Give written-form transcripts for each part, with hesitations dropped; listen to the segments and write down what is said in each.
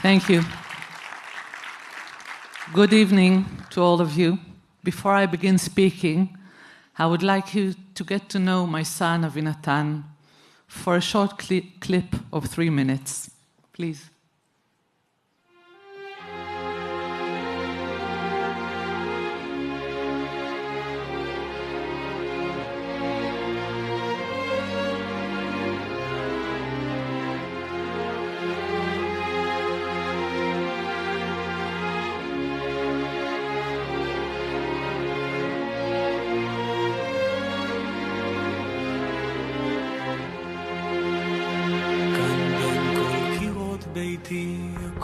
Thank you. Good evening to all of you. Before I begin speaking, I would like you to get to know my son Avinatan for a short clip of 3 minutes. Please.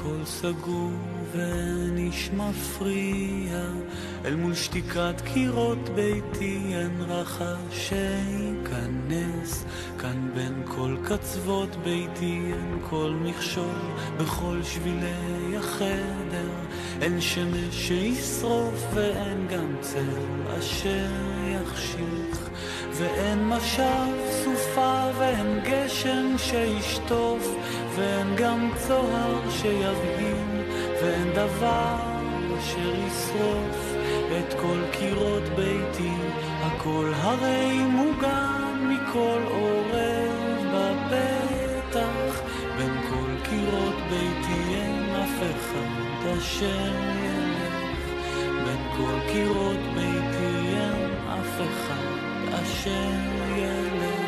הכל סגור ונש מפריע אל מול שתיקת קירות ביתי אין רחש שייכנס כאן בין כל קצוות ביתי אין כל מכשול בכל שבילי החדר אין שמש שישרוף ואין גם צל אשר יחשיך ואין משב סופה ואין גשם שישטוף ואין גם צוהר שיבהים ואין דבר אשר ישרוף את כל קירות ביתי הכל הרי מוגן מכל עורב בפתח בין כל קירות ביתי אין אף אחד אשר ילך בין כל קירות ביתי אין אף אחד אשר ילך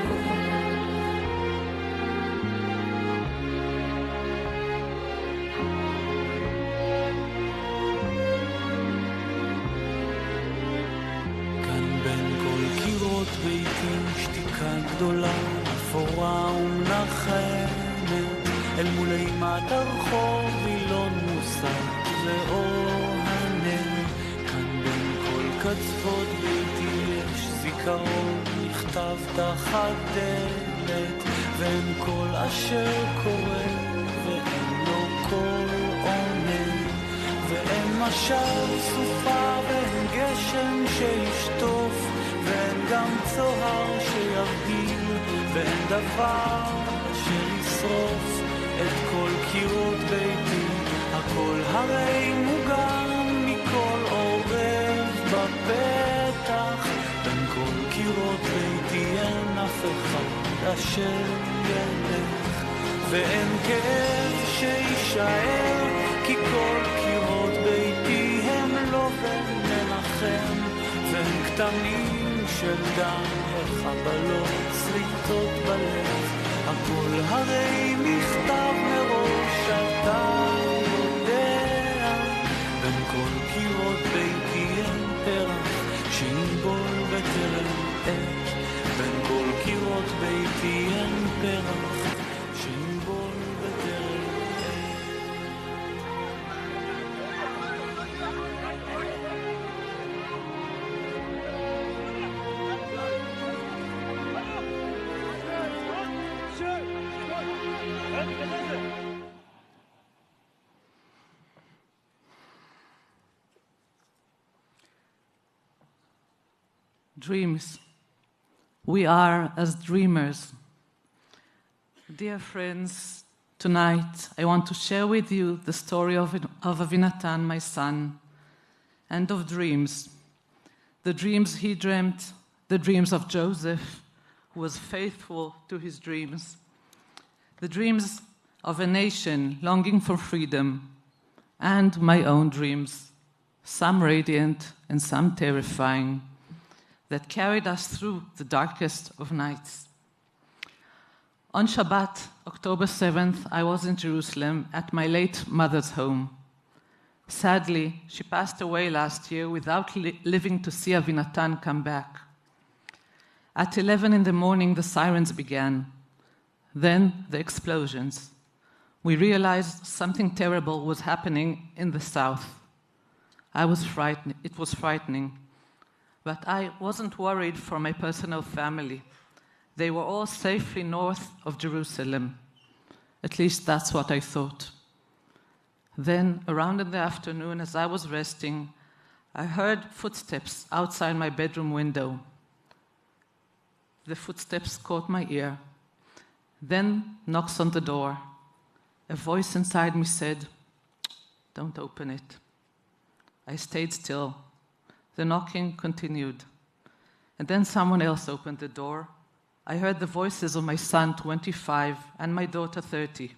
גדולה, אפורה ומנחמת אל מול אימת הרחוב וילון מוסק ואור הנר כאן בין כל קצוות ביתי יש זיכרון נכתב תחת דלת ואין כל אשר קורה ואין לו כל עונה ואין משל סופה ואין גשם שישטוף ואין גם צוהר שיבהיל ואין דבר אשר ישרוף את כל קירות ביתי הכל הרי מוגן מכל עורב בפתח בין כל קירות ביתי אין אף אחד אשר ילך ואין כאב שישאר כי כל קירות ביתי הם לא ומנחם ואין כתמים של דם וחבלות שריטות בלב הכל הרי מכתב מראש אתה יודע בין כל קירות ביתי אין פרח שינבול בטרם עת בין כל קירות ביתי אין פרח שינבול בטרם Dreams. We are as dreamers. Dear friends, tonight I want to share with you the story of Avinatan, my son, and of dreams. The dreams he dreamt, the dreams of Joseph, who was faithful to his dreams, the dreams of a nation longing for freedom, and my own dreams, some radiant and some terrifying, that carried us through the darkest of nights. On Shabbat, October 7th, I was in Jerusalem at my late mother's home. Sadly, she passed away last year without living to see Avinatan come back. At 11 in the morning, the sirens began. Then the explosions. We realized something terrible was happening in the south. It was frightening. But I wasn't worried for my personal family. They were all safely north of Jerusalem. At least that's what I thought. Then, around in the afternoon, as I was resting, I heard footsteps outside my bedroom window. The footsteps caught my ear. Then knocks on the door. A voice inside me said, Don't open it. I stayed still. The knocking continued. And then someone else opened the door. I heard the voices of my son, 25, and my daughter, 30.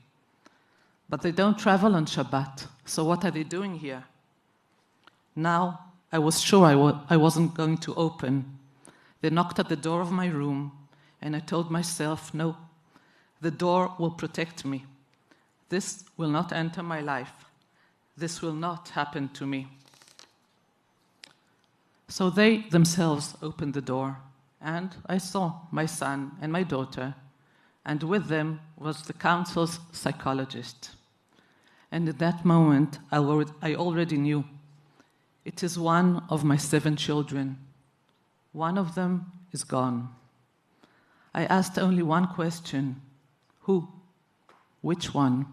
But they don't travel on Shabbat, so what are they doing here? Now, I was sure I wasn't going to open. They knocked at the door of my room, and I told myself, no, the door will protect me. This will not enter my life. This will not happen to me. So they themselves opened the door, and I saw my son and my daughter, and with them was the council's psychologist. And at that moment, I already knew. It is one of my 7 children. One of them is gone. I asked only one question. Who? Which one?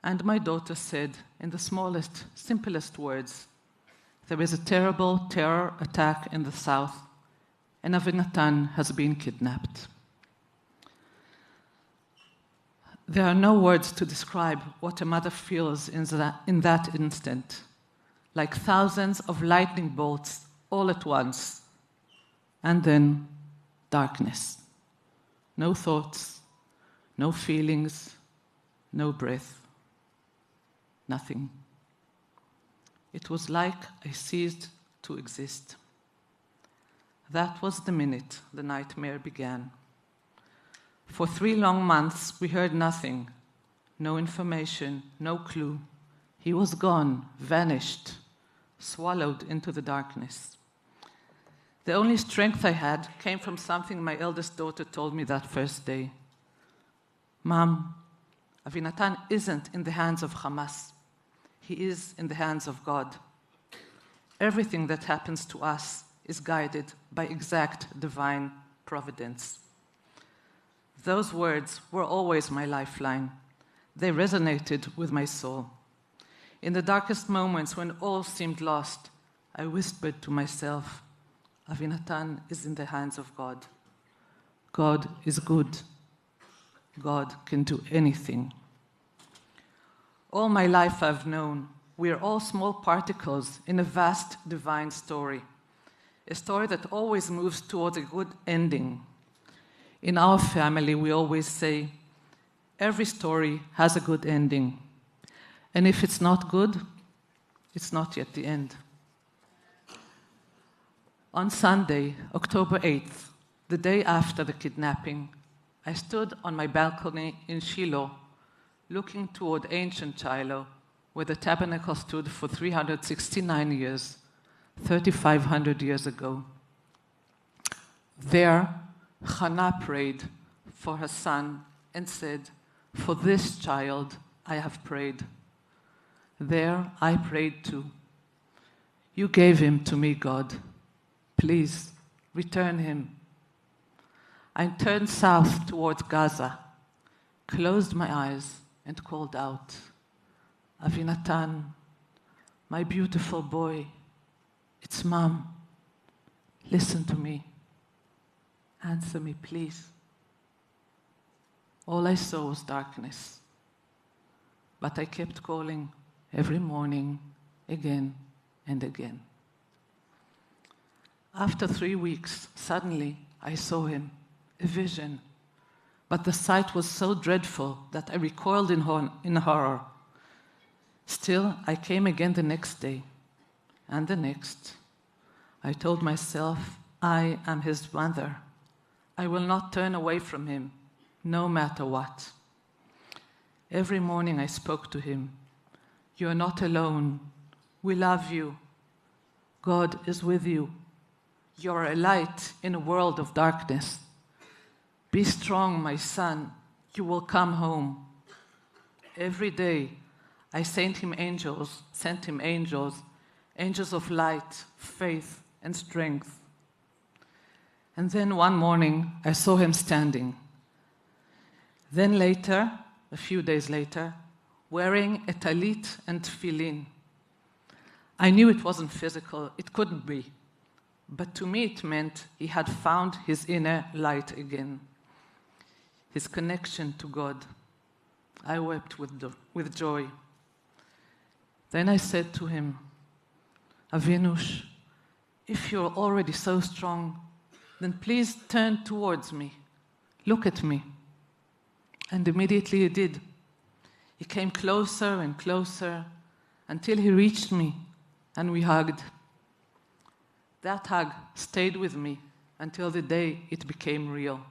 And my daughter said, in the smallest, simplest words, there is a terrible terror attack in the south, and Avinatan has been kidnapped. There are no words to describe what a mother feels in that instant, like thousands of lightning bolts all at once, and then darkness. No thoughts, no feelings, no breath, nothing. It was like I ceased to exist. That was the minute the nightmare began. For 3 long months, we heard nothing, no information, no clue. He was gone, vanished, swallowed into the darkness. The only strength I had came from something my eldest daughter told me that first day. Mom, Avinatan isn't in the hands of Hamas. He is in the hands of God. Everything that happens to us is guided by exact divine providence. Those words were always my lifeline. They resonated with my soul. In the darkest moments when all seemed lost, I whispered to myself, Avinatan is in the hands of God. God is good. God can do anything. All my life I've known, we are all small particles in a vast divine story, a story that always moves towards a good ending. In our family, we always say, every story has a good ending. And if it's not good, it's not yet the end. On Sunday, October 8th, the day after the kidnapping, I stood on my balcony in Shiloh, looking toward ancient Shiloh, where the tabernacle stood for 369 years, 3,500 years ago. There, Hannah prayed for her son and said, for this child I have prayed. There I prayed too. You gave him to me, God. Please, return him. I turned south towards Gaza, closed my eyes, and called out, Avinatan, my beautiful boy, it's Mom. Listen to me. Answer me, please. All I saw was darkness. But I kept calling every morning, again and again. After 3 weeks, suddenly I saw him, a vision. But the sight was so dreadful that I recoiled in horror. Still, I came again the next day, and the next. I told myself, I am his mother. I will not turn away from him, no matter what. Every morning I spoke to him. You are not alone. We love you. God is with you. You are a light in a world of darkness. Be strong, my son. You will come home. Every day I sent him angels, angels of light, faith, and strength. And then one morning, I saw him standing. Then later, a few days later, wearing a talit and tefillin. I knew it wasn't physical, it couldn't be. But to me it meant he had found his inner light again, his connection to God. I wept with joy. Then I said to him, Avinush, if you're already so strong, then please turn towards me. Look at me. And immediately he did. He came closer and closer until he reached me and we hugged. That hug stayed with me until the day it became real.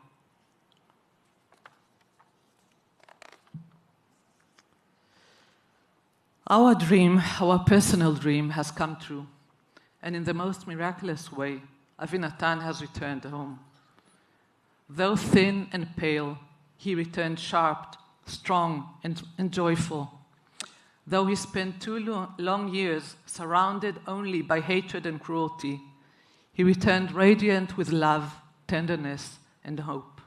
Our dream, our personal dream, has come true. And in the most miraculous way, Avinatan has returned home. Though thin and pale, he returned sharp, strong, and joyful. Though he spent 2 long years surrounded only by hatred and cruelty, he returned radiant with love, tenderness, and hope.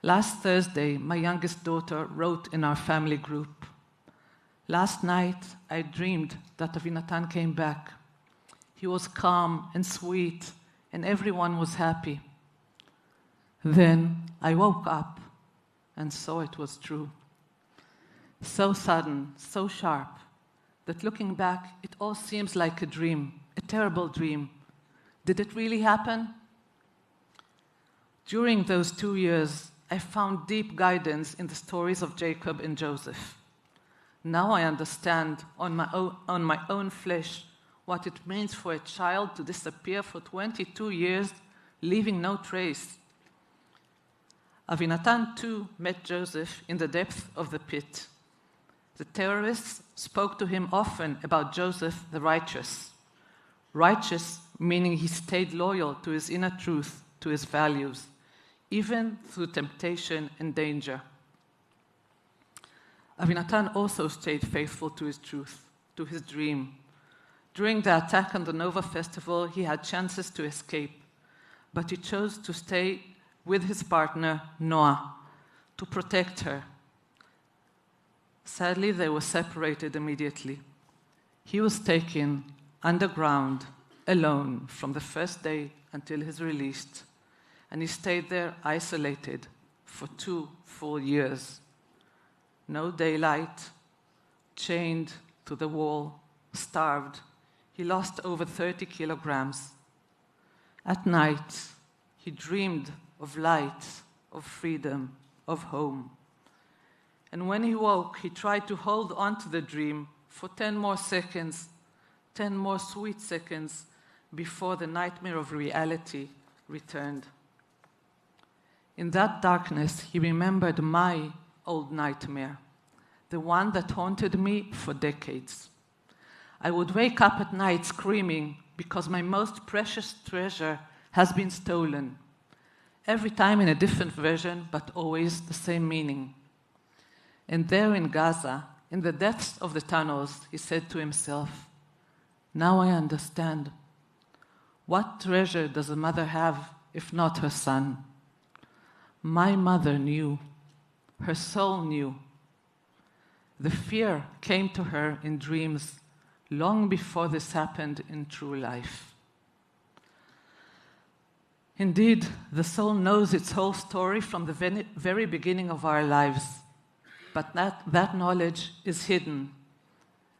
Last Thursday, my youngest daughter wrote in our family group, "Last night, I dreamed that Avinatan came back. He was calm and sweet, and everyone was happy. Then I woke up and saw it was true. So sudden, so sharp, that looking back, it all seems like a dream, a terrible dream. Did it really happen?" During those 2 years, I found deep guidance in the stories of Jacob and Joseph. Now I understand on my own flesh what it means for a child to disappear for 22 years, leaving no trace. Avinatan too met Joseph in the depth of the pit. The terrorists spoke to him often about Joseph the righteous. Righteous meaning he stayed loyal to his inner truth, to his values, even through temptation and danger. Avinatan also stayed faithful to his truth, to his dream. During the attack on the Nova Festival, he had chances to escape, but he chose to stay with his partner, Noah, to protect her. Sadly, they were separated immediately. He was taken underground, alone, from the first day until he was released, and he stayed there isolated for 2 full years. No daylight, chained to the wall, starved. He lost over 30 kilograms. At night, he dreamed of light, of freedom, of home. And when he woke, he tried to hold on to the dream for 10 more seconds, 10 more sweet seconds before the nightmare of reality returned. In that darkness, he remembered my old nightmare, the one that haunted me for decades. I would wake up at night screaming because my most precious treasure has been stolen. Every time in a different version, but always the same meaning. And there in Gaza, in the depths of the tunnels, he said to himself, "Now I understand. What treasure does a mother have if not her son? My mother knew. Her soul knew. The fear came to her in dreams long before this happened in true life." Indeed, the soul knows its whole story from the very beginning of our lives, but that knowledge is hidden.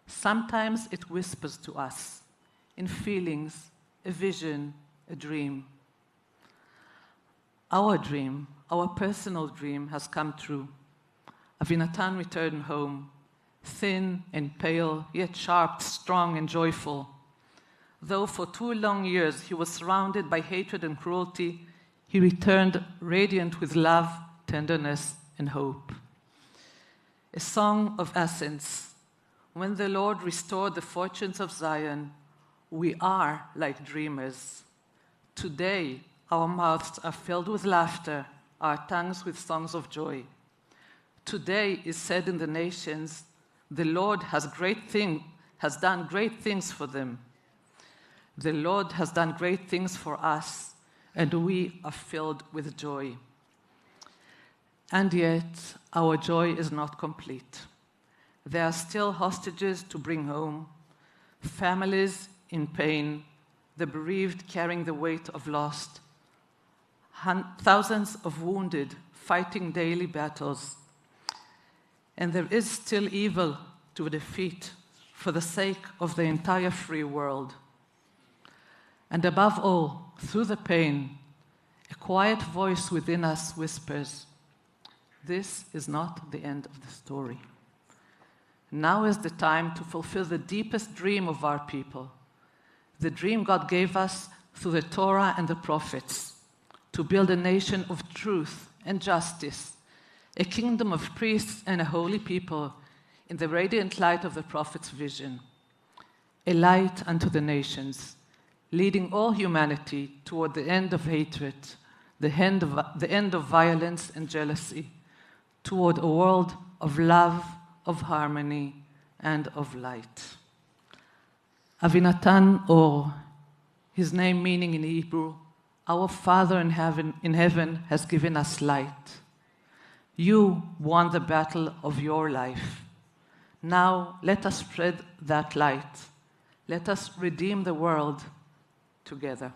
Sometimes it whispers to us in feelings, a vision, a dream. Our dream, our personal dream, has come true. Avinatan returned home, thin and pale, yet sharp, strong, and joyful. Though for 2 long years he was surrounded by hatred and cruelty, he returned radiant with love, tenderness, and hope. A song of ascents. When the Lord restored the fortunes of Zion, we are like dreamers. Today, our mouths are filled with laughter, our tongues with songs of joy. Today is said in the nations, the Lord has done great things for them. The Lord has done great things for us, and we are filled with joy. And yet, our joy is not complete. There are still hostages to bring home, families in pain, the bereaved carrying the weight of loss, thousands of wounded fighting daily battles. And there is still evil to defeat for the sake of the entire free world. And above all, through the pain, a quiet voice within us whispers, "This is not the end of the story." Now is the time to fulfill the deepest dream of our people, the dream God gave us through the Torah and the prophets, to build a nation of truth and justice, a kingdom of priests and a holy people in the radiant light of the prophet's vision, a light unto the nations, leading all humanity toward the end of hatred, the end of violence and jealousy, toward a world of love, of harmony, and of light. Avinatan Or, his name meaning in Hebrew, our Father in heaven has given us light. You won the battle of your life. Now let us spread that light. Let us redeem the world together.